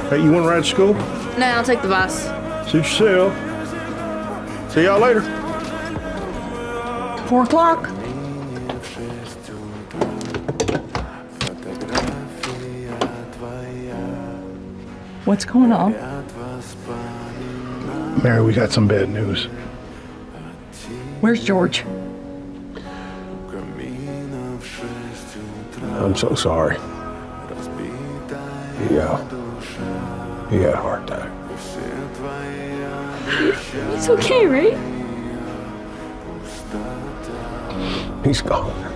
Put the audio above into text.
Hey, you want to ride to school? No, I'll take the bus. Suit yourself. See y'all later. 4 o'clock. What's going on? Mary, we got some bad news. Where's George? I'm so sorry. He had a heart attack. It's okay, right? He's gone.